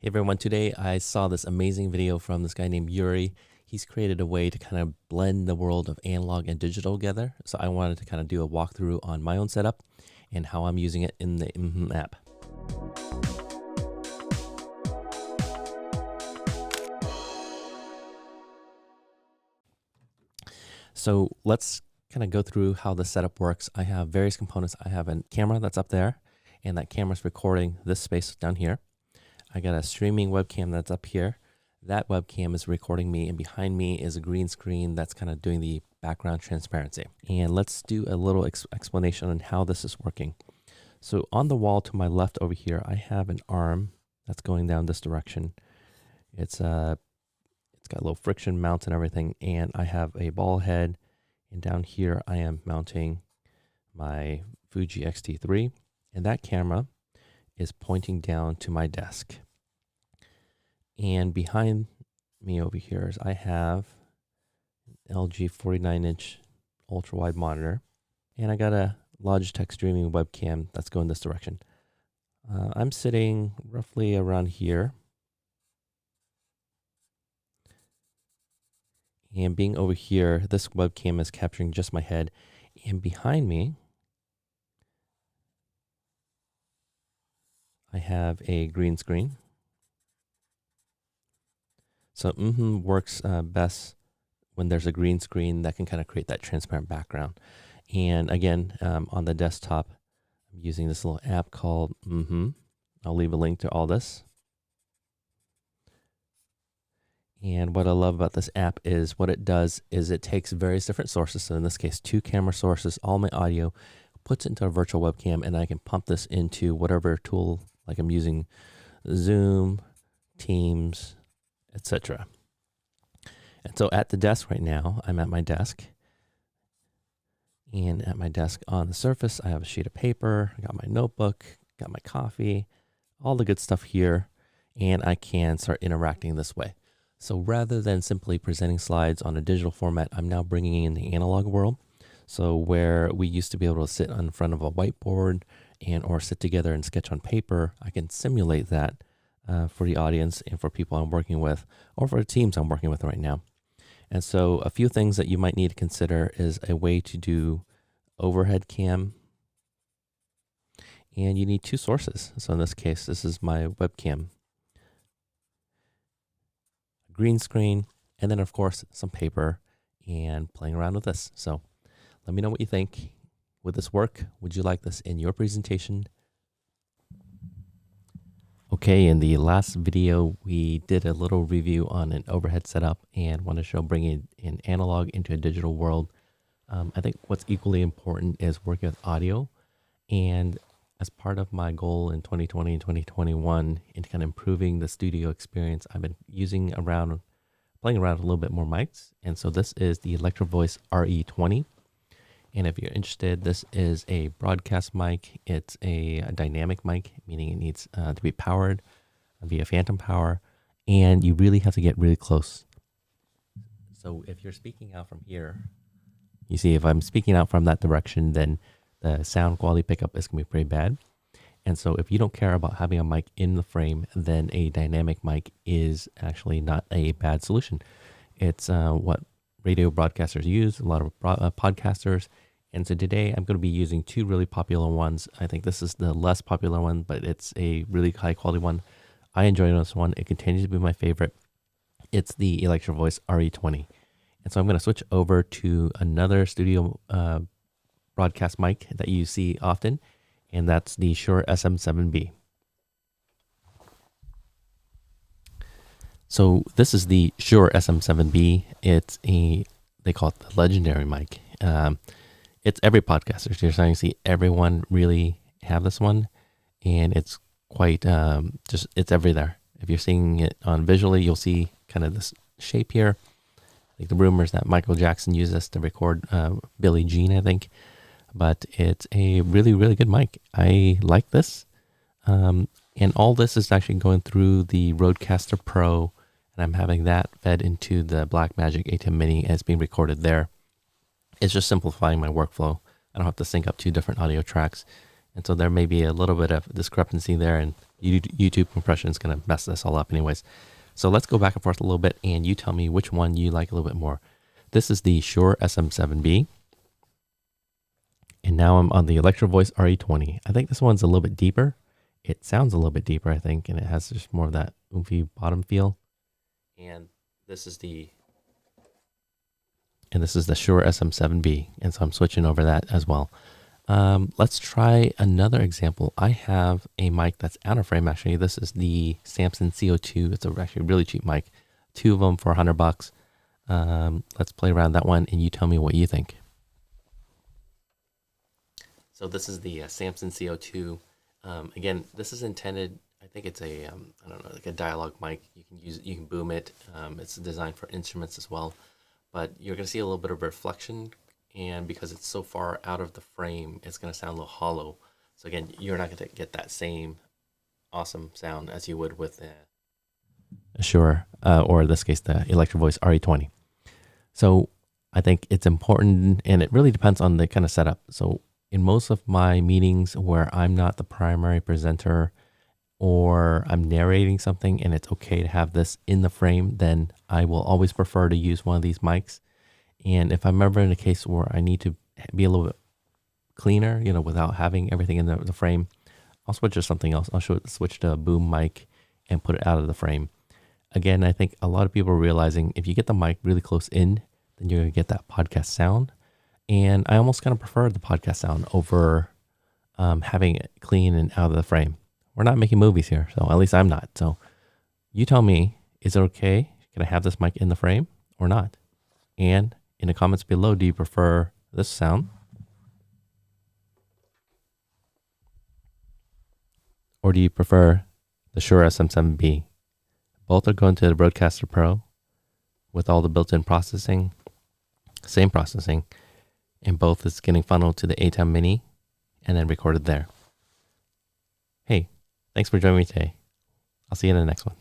Hey everyone, today I saw this amazing video from this guy named Yuri. He's created a way to kind of blend the world of analog and digital together. So I wanted to kind of do a walkthrough on my own setup and how I'm using it in the mmHmm app. So let's kind of go through how the setup works. I have various components. I have a camera that's up there, and that camera's recording this space down here. I got a streaming webcam that's up here. That webcam is recording me, and behind me is a green screen that's kind of doing the background transparency. And let's do a little explanation on how this is working. So on the wall to my left over here, I have an arm that's going down this direction. It's got a little friction mount and everything, and I have a ball head, and down here I am mounting my Fuji X-T3, and that camera is pointing down to my desk. And behind me over here is I have an LG 49-inch ultra-wide monitor, and I got a Logitech streaming webcam that's going this direction. I'm sitting roughly around here, and being over here, this webcam is capturing just my head, and behind me I have a green screen. So mmHmm works best when there's a green screen that can kind of create that transparent background. And again, on the desktop, I'm using this little app called mmHmm. I'll leave a link to all this. And what I love about this app is what it does is it takes various different sources. So in this case, 2 camera sources, all my audio, puts it into a virtual webcam, and I can pump this into whatever tool, like I'm using Zoom, Teams, etc. And so at the desk right now, I'm at my desk. And at my desk on the surface, I have a sheet of paper, I got my notebook, got my coffee, all the good stuff here, and I can start interacting this way. So rather than simply presenting slides on a digital format, I'm now bringing in the analog world. So where we used to be able to sit in front of a whiteboard or sit together and sketch on paper, I can simulate that for the audience and for people I'm working with, or for the teams I'm working with right now. And so a few things that you might need to consider is a way to do overhead cam. And you need 2 sources. So in this case, this is my webcam, green screen, and then of course some paper and playing around with this. So let me know what you think. Would this work? Would you like this in your presentation? Okay, in the last video, we did a little review on an overhead setup and want to show bringing an analog into a digital world. I think what's equally important is working with audio. And as part of my goal in 2020 and 2021 in kind of improving the studio experience, I've been playing around a little bit more mics. And so this is the Electrovoice RE20. And if you're interested, this is a broadcast mic. It's a dynamic mic, meaning it needs to be powered via phantom power, and you really have to get really close. So if you're speaking out from here, you see if I'm speaking out from that direction, then the sound quality pickup is going to be pretty bad. And so if you don't care about having a mic in the frame, then a dynamic mic is actually not a bad solution. It's what radio broadcasters use, a lot of podcasters. And so today I'm going to be using 2 really popular ones. I think this is the less popular one, but it's a really high quality one. I enjoy this one. It continues to be my favorite. It's the Electrovoice RE20. And so I'm going to switch over to another studio broadcast mic that you see often, and that's the Shure SM7B. So this is the Shure SM7B. They call it the legendary mic. It's every podcaster. So you're starting to see everyone really have this one, and it's quite it's everywhere. If you're seeing it on visually, you'll see kind of this shape here. Like the rumors that Michael Jackson used this to record Billie Jean, I think. But it's a really, really good mic. I like this. And all this is actually going through the Rodecaster Pro, and I'm having that fed into the Blackmagic ATEM Mini, and it's being recorded there. It's just simplifying my workflow. I don't have to sync up 2 different audio tracks. And so there may be a little bit of discrepancy there, and YouTube compression is going to mess this all up anyways. So let's go back and forth a little bit, and you tell me which one you like a little bit more. This is the Shure SM7B. And now I'm on the Electrovoice RE20. I think this one's a little bit deeper. It sounds a little bit deeper, I think, and it has just more of that oomphy bottom feel. And this is the Shure SM7B, and so I'm switching over that as well. Let's try another example. I have a mic that's out of frame. Actually, this is the Samson CO2. It's actually a really cheap mic. 2 of them for $100. Let's play around that one, and you tell me what you think. So this is the Samson CO2. Again, this is intended. I think it's a I don't know, like a dialogue mic. You can use it. You can boom it. It's designed for instruments as well. But you're going to see a little bit of reflection, and because it's so far out of the frame, it's going to sound a little hollow. So again, you're not going to get that same awesome sound as you would with a Shure, or in this case, the Electrovoice RE20. So I think it's important, and it really depends on the kind of setup. So in most of my meetings where I'm not the primary presenter, or I'm narrating something and it's okay to have this in the frame, then I will always prefer to use one of these mics. And if I'm ever in a case where I need to be a little bit cleaner, you know, without having everything in the frame, I'll switch to something else. I'll switch to a boom mic and put it out of the frame. Again, I think a lot of people are realizing if you get the mic really close in, then you're going to get that podcast sound. And I almost kind of prefer the podcast sound over having it clean and out of the frame. We're not making movies here, so at least I'm not. So you tell me, is it okay? Can I have this mic in the frame or not? And in the comments below, do you prefer this sound? Or do you prefer the Shure SM7B? Both are going to the Broadcaster Pro with all the built-in processing, same processing, and both is getting funneled to the ATEM Mini and then recorded there. Hey, thanks for joining me today. I'll see you in the next one.